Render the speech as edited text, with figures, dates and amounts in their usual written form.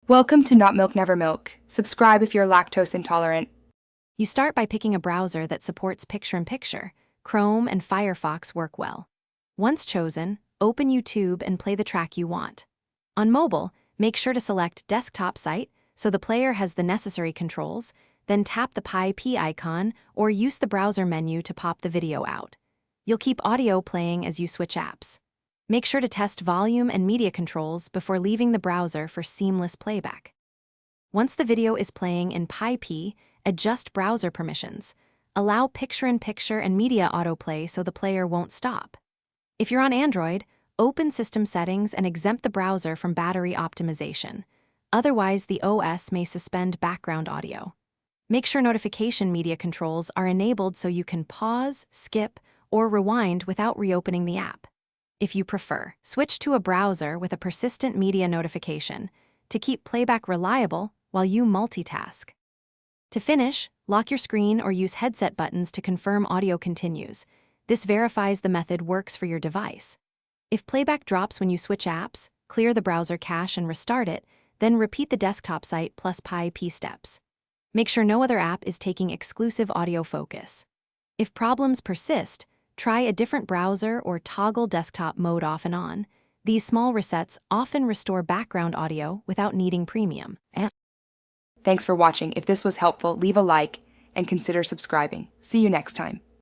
Welcome to Not Milk Never Milk. Subscribe if you're lactose intolerant. You start by picking a browser that supports picture-in-picture. Chrome and Firefox work well. Once chosen, open YouTube and play the track you want. On mobile, make sure to select Desktop Site so the player has the necessary controls, then tap the Pi icon or use the browser menu to pop the video out. You'll keep audio playing as you switch apps. Make sure to test volume and media controls before leaving the browser for seamless playback. Once the video is playing in Pi, adjust browser permissions. Allow picture-in-picture and media autoplay so the player won't stop. If you're on Android, open System Settings and exempt the browser from battery optimization. Otherwise, the OS may suspend background audio. Make sure notification media controls are enabled so you can pause, skip, or rewind without reopening the app. If you prefer, switch to a browser with a persistent media notification to keep playback reliable while you multitask. To finish, lock your screen or use headset buttons to confirm audio continues. This verifies the method works for your device. If playback drops when you switch apps, clear the browser cache and restart it, then repeat the desktop site plus Pi steps. Make sure no other app is taking exclusive audio focus. If problems persist, try a different browser or toggle desktop mode off and on. These small resets often restore background audio without needing premium. Thanks for watching. If this was helpful, leave a like and consider subscribing. See you next time.